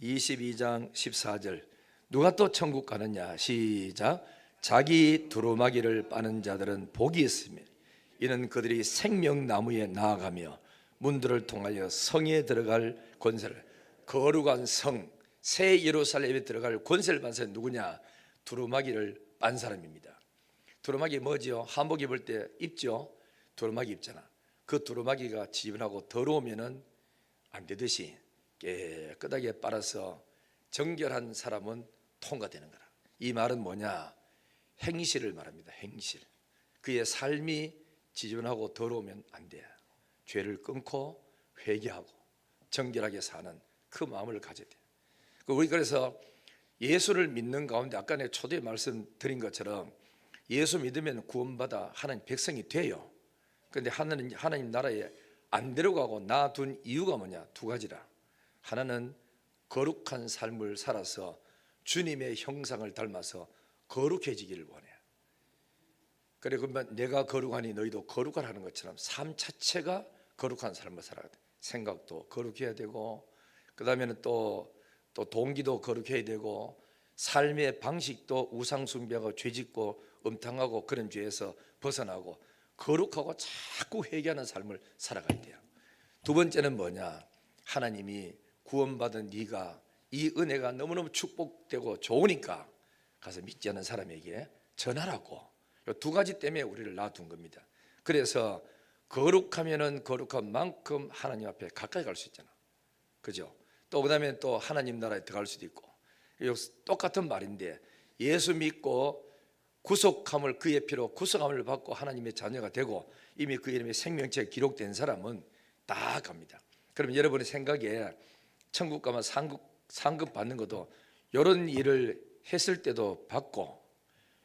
22장 14절. 누가 또 천국 가느냐? 시작. 자기 두루마기를 빠는 자들은 복이 있으며 이는 그들이 생명나무에 나아가며 문들을 통하여 성에 들어갈 권세를, 거룩한 성 새 예루살렘에 들어갈 권세를 받은 사람이 누구냐? 두루마기를 빤 사람입니다. 두루마기 뭐지요? 한복 입을 때 입죠. 두루마기 입잖아. 그 두루마기가 지저분하고 더러우면은 안 되듯이 깨끗하게 빨아서 정결한 사람은 통과되는 거라. 이 말은 뭐냐? 행실을 말합니다. 행실. 그의 삶이 지저분하고 더러우면 안 돼. 죄를 끊고 회개하고 정결하게 사는 그 마음을 가져야 돼. 우리 그래서 예수를 믿는 가운데 아까 내 초대에 말씀드린 것처럼 예수 믿으면 구원받아 하나님 백성이 돼요. 그런데 하나님 나라에 안 데려가고 놔둔 이유가 뭐냐? 두 가지라. 하나는 거룩한 삶을 살아서 주님의 형상을 닮아서 거룩해지기를 원해. 그래, 그러면 내가 거룩하니 너희도 거룩하라는 것처럼 삶 자체가 거룩한 삶을 살아야 돼. 생각도 거룩해야 되고, 그 다음에는 또 동기도 거룩해야 되고, 삶의 방식도 우상숭배하고 죄짓고 음탕하고 그런 죄에서 벗어나고 거룩하고 자꾸 회개하는 삶을 살아가야 돼요. 두 번째는 뭐냐? 하나님이 구원받은 네가 이 은혜가 너무너무 축복되고 좋으니까 가서 믿지 않는 사람에게 전하라고. 이 두 가지 때문에 우리를 놔둔 겁니다. 그래서 거룩하면은 거룩한 만큼 하나님 앞에 가까이 갈 수 있잖아. 그죠? 또 그다음에 또 하나님 나라에 들어갈 수도 있고. 똑같은 말인데 예수 믿고 구속함을 그의 피로 구속함을 받고 하나님의 자녀가 되고 이미 그 이름의 생명체에 기록된 사람은 다 갑니다. 그럼 여러분의 생각에 천국 가면 상급 받는 것도 이런 일을 했을 때도 받고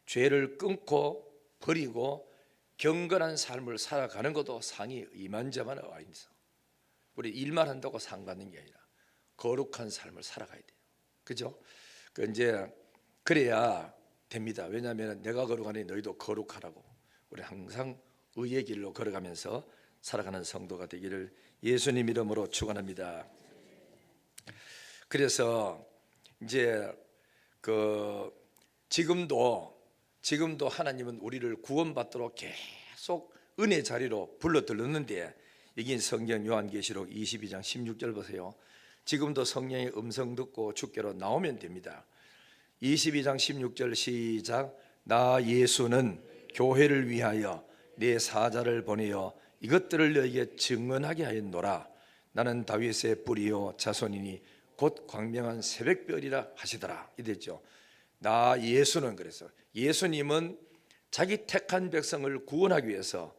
죄를 끊고 버리고 경건한 삶을 살아가는 것도 상이 이만저만 와 있어. 우리 일만 한다고 상 받는 게 아니라 거룩한 삶을 살아가야 돼요. 그죠? 이제 그래야 됩니다. 왜냐하면 내가 거룩하니 너희도 거룩하라고. 우리 항상 의의 길로 걸어가면서 살아가는 성도가 되기를 예수님 이름으로 축원합니다. 그래서 이제 지금도 하나님은 우리를 구원받도록 계속 은혜 자리로 불러들었는데, 여기 성경 요한계시록 22장 16절 보세요. 지금도 성령의 음성 듣고 주께로 나오면 됩니다. 22장 16절 시작. 나 예수는 교회를 위하여 내 사자를 보내어 이것들을 너에게 증언하게 하였노라. 나는 다윗의 뿌리요 자손이니 곧 광명한 새벽별이라 하시더라. 이랬죠. 나 예수는, 그래서 예수님은 자기 택한 백성을 구원하기 위해서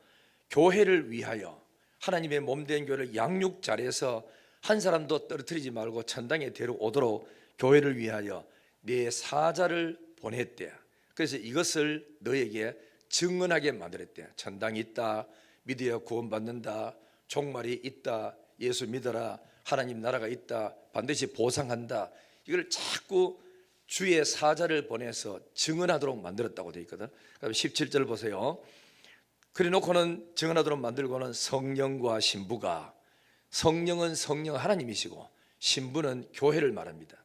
교회를 위하여 하나님의 몸된 교회를 양육 잘해서 한 사람도 떨어뜨리지 말고 천당에 데려오도록 교회를 위하여 내 사자를 보냈대. 그래서 이것을 너에게 증언하게 만들었대. 천당이 있다, 믿어야 구원받는다, 종말이 있다, 예수 믿어라, 하나님 나라가 있다, 반드시 보상한다. 이걸 자꾸 주의 사자를 보내서 증언하도록 만들었다고 되어 있거든. 그럼 17절 보세요. 그래 놓고는 증언하도록 만들고는 성령과 신부가, 성령은 성령 하나님이시고 신부는 교회를 말합니다.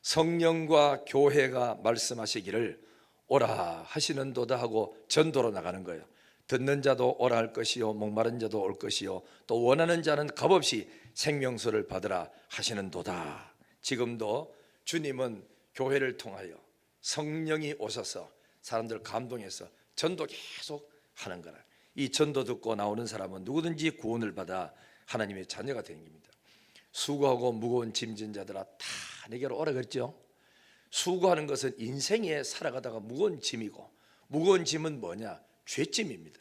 성령과 교회가 말씀하시기를 오라 하시는도다 하고 전도로 나가는 거예요. 듣는 자도 오라 할 것이요 목마른 자도 올 것이요 또 원하는 자는 값없이 생명수를 받으라 하시는도다. 지금도 주님은 교회를 통하여 성령이 오셔서 사람들 감동해서 전도 계속 하는 거라. 이 전도 듣고 나오는 사람은 누구든지 구원을 받아 하나님의 자녀가 되는 겁니다. 수고하고 무거운 짐진 자들아 다 내게로 오라 그랬죠. 수고하는 것은 인생에 살아가다가 무거운 짐이고, 무거운 짐은 뭐냐? 죄짐입니다.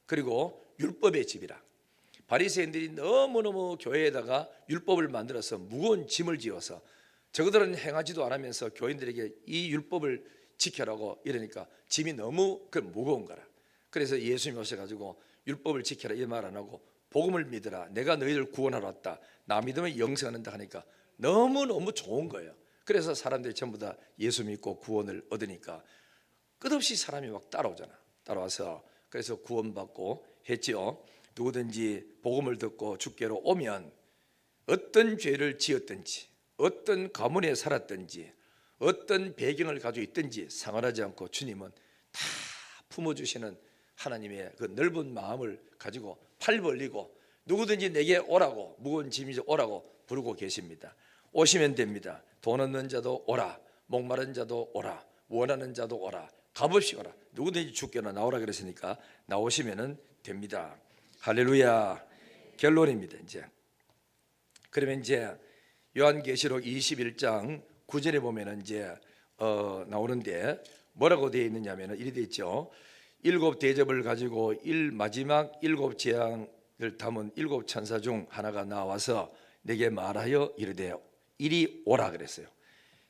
그리고 율법의 짐이라. 바리새인들이 너무너무 교회에다가 율법을 만들어서 무거운 짐을 지어서 저그들은 행하지도 않으면서 교인들에게 이 율법을 지켜라고 이러니까 짐이 너무 무거운 거라. 그래서 예수님이 오셔가지고 율법을 지켜라 이 말 안 하고 복음을 믿으라, 내가 너희를 구원하러 왔다, 나 믿으면 영생한다 하니까 너무너무 좋은 거예요. 그래서 사람들이 전부 다 예수 믿고 구원을 얻으니까 끝없이 사람이 막 따라오잖아. 따라와서 그래서 구원받고 했지요. 누구든지 복음을 듣고 주께로 오면 어떤 죄를 지었든지 어떤 가문에 살았든지 어떤 배경을 가지고 있든지 상관하지 않고 주님은 다 품어주시는 하나님의 그 넓은 마음을 가지고 팔 벌리고 누구든지 내게 오라고, 무거운 짐이 오라고 부르고 계십니다. 오시면 됩니다. 돈 없는 자도 오라, 목마른 자도 오라, 원하는 자도 오라, 값없이 오라. 누구든지 주께로 나오라 그랬으니까 나오시면 됩니다. 할렐루야. 결론입니다. 이제 그러면 이제 요한계시록 21장 9절에 보면은 이제 나오는데 뭐라고 되어 있느냐면은 이리 되어 있죠. 일곱 대접을 가지고 마지막 일곱 재앙을 담은 일곱 천사 중 하나가 나와서 내게 말하여 이르되 이리 오라 그랬어요.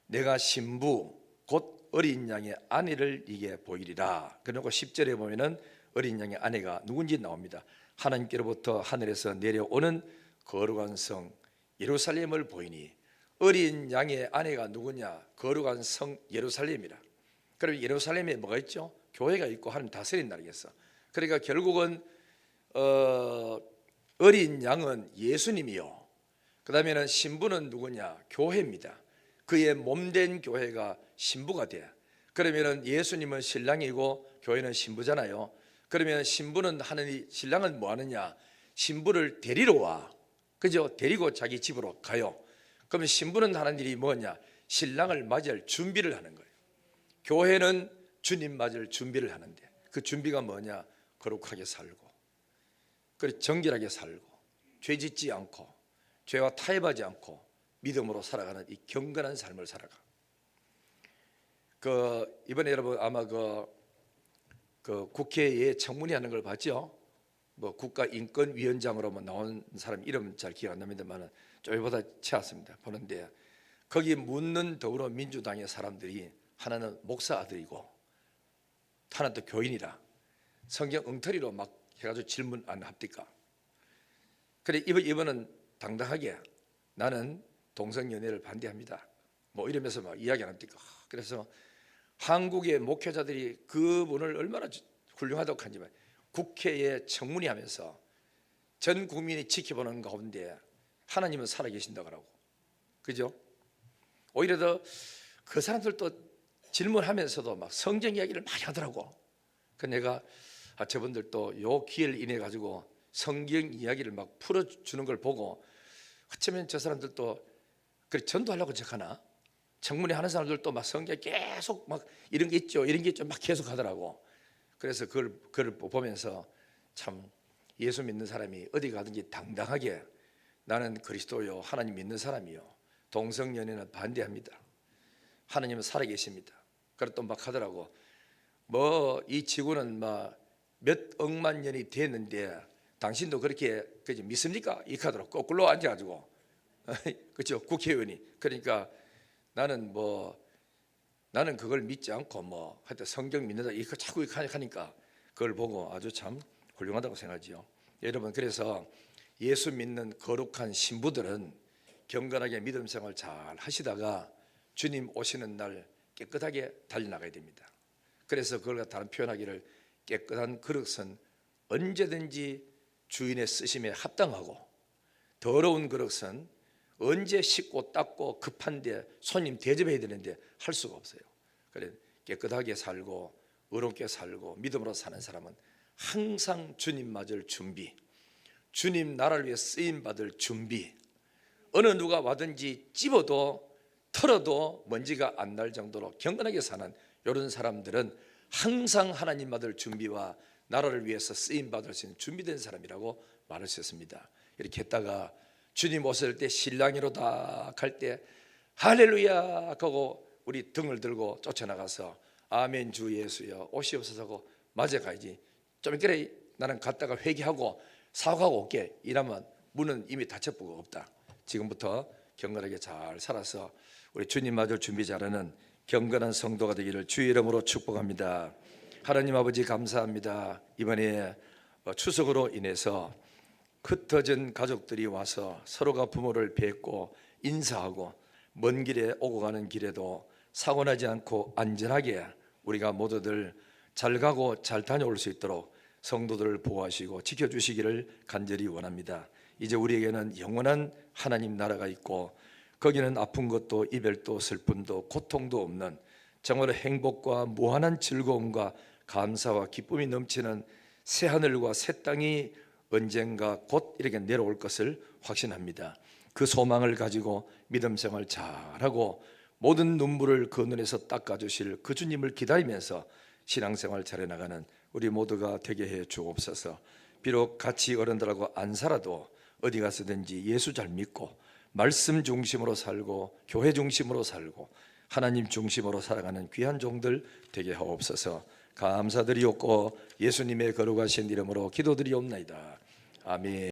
내가 신부 곧 어린 양의 아내를 네게 보이리라. 그리고 10절에 보면은 어린 양의 아내가 누군지 나옵니다. 하나님께로부터 하늘에서 내려오는 거룩한 성 예루살렘을 보이니, 어린 양의 아내가 누구냐? 거룩한 성 예루살렘이라. 그럼 예루살렘에 뭐가 있죠? 교회가 있고 하나님 다스린 나라겠어. 그러니까 결국은 어린 양은 예수님이요, 그 다음에는 신부는 누구냐? 교회입니다. 그의 몸된 교회가 신부가 돼. 그러면 예수님은 신랑이고 교회는 신부잖아요. 그러면 신부는 신랑은 뭐 하느냐? 신부를 데리러 와, 그죠? 데리고 자기 집으로 가요. 그러면 신부는 하는 일이 뭐냐? 신랑을 맞이할 준비를 하는 거예요. 교회는 주님 맞을 준비를 하는데 그 준비가 뭐냐? 거룩하게 살고, 그리고 정결하게 살고, 죄 짓지 않고, 죄와 타협하지 않고 믿음으로 살아가는 이 경건한 삶을 살아가. 이번에 여러분 아마 그 국회에 청문회하는 걸 봤죠? 뭐 국가인권위원장으로 나온 사람 이름 잘 기억 안 납니다만 저희보다 채웠습니다. 보는데 거기 묻는 더불어민주당의 사람들이 하나는 목사 아들이고 하나는 또 교인이라 성경 엉터리로 막 해가지고 질문 안 합니까? 그래 이번은 당당하게 나는 동성연애를 반대합니다 뭐 이러면서 막 이야기 안 합니까? 그래서 한국의 목회자들이 그분을 얼마나 훌륭하다고 하지만 국회에 청문회하면서 전 국민이 지켜보는 가운데 하나님은 살아계신다고 하고, 그죠? 오히려 더 그 사람들도 질문하면서도 막 성경 이야기를 많이 하더라고. 그 내가 저분들도 요 기회를 인해 가지고 성경 이야기를 막 풀어주는 걸 보고 어쩌면 저 사람들도 그래 전도하려고 저하나? 청문회 하는 사람들도 막 성경 계속 막 이런 게 있죠, 이런 게 있죠 막 계속 하더라고. 그래서 그걸 보면서 참 예수 믿는 사람이 어디 가든지 당당하게 나는 그리스도요, 하나님 믿는 사람이요, 동성연애는 반대합니다, 하나님은 살아계십니다. 그걸 또 막 하더라고. 뭐 이 지구는 막 몇 억만 년이 됐는데 당신도 그렇게 믿습니까? 이렇게 하더라고. 거꾸로 앉아가지고 그렇죠, 국회의원이. 그러니까 나는 그걸 믿지 않고 뭐 하여튼 성경 믿는다 이거 자꾸 하니까 그걸 보고 아주 참 훌륭하다고 생각하지요. 여러분, 그래서 예수 믿는 거룩한 신부들은 경건하게 믿음 생활 잘 하시다가 주님 오시는 날 깨끗하게 달려나가야 됩니다. 그래서 그걸 다른 표현하기를 깨끗한 그릇은 언제든지 주인의 쓰심에 합당하고, 더러운 그릇은 언제 씻고 닦고 급한데 손님 대접해야 되는데 할 수가 없어요. 그래 깨끗하게 살고 의롭게 살고 믿음으로 사는 사람은 항상 주님 맞을 준비, 주님 나라를 위해 쓰임 받을 준비, 어느 누가 와든지 찝어도 털어도 먼지가 안 날 정도로 경건하게 사는 이런 사람들은 항상 하나님 받을 준비와 나라를 위해서 쓰임 받을 수 있는 준비된 사람이라고 말할 수 있습니다. 이렇게 했다가 주님 오실 때 신랑이로다 갈 때 할렐루야 하고 우리 등을 들고 쫓아나가서 아멘 주 예수여 오시옵소서 하고 맞아가야지. 좀 그래 나는 갔다가 회개하고 사과하고 올게 이러면 문은 이미 닫혀보고 없다. 지금부터 경건하게 잘 살아서 우리 주님 맞을 준비 잘하는 경건한 성도가 되기를 주의 이름으로 축복합니다. 하나님 아버지 감사합니다. 이번에 추석으로 인해서 흩어진 가족들이 와서 서로가 부모를 뵙고 인사하고 먼 길에 오고 가는 길에도 사고 나지 않고 안전하게 우리가 모두들 잘 가고 잘 다녀올 수 있도록 성도들을 보호하시고 지켜주시기를 간절히 원합니다. 이제 우리에게는 영원한 하나님 나라가 있고 거기는 아픈 것도 이별도 슬픔도 고통도 없는 정말 행복과 무한한 즐거움과 감사와 기쁨이 넘치는 새 하늘과 새 땅이 언젠가 곧 이렇게 내려올 것을 확신합니다. 그 소망을 가지고 믿음 생활 잘하고 모든 눈물을 그 눈에서 닦아주실 그 주님을 기다리면서 신앙생활 잘해나가는 우리 모두가 되게 해 주옵소서. 비록 같이 어른들하고 안 살아도 어디 가서든지 예수 잘 믿고 말씀 중심으로 살고 교회 중심으로 살고 하나님 중심으로 살아가는 귀한 종들 되게 하옵소서. 감사드리옵고 예수님의 거룩하신 이름으로 기도드리옵나이다. 아멘.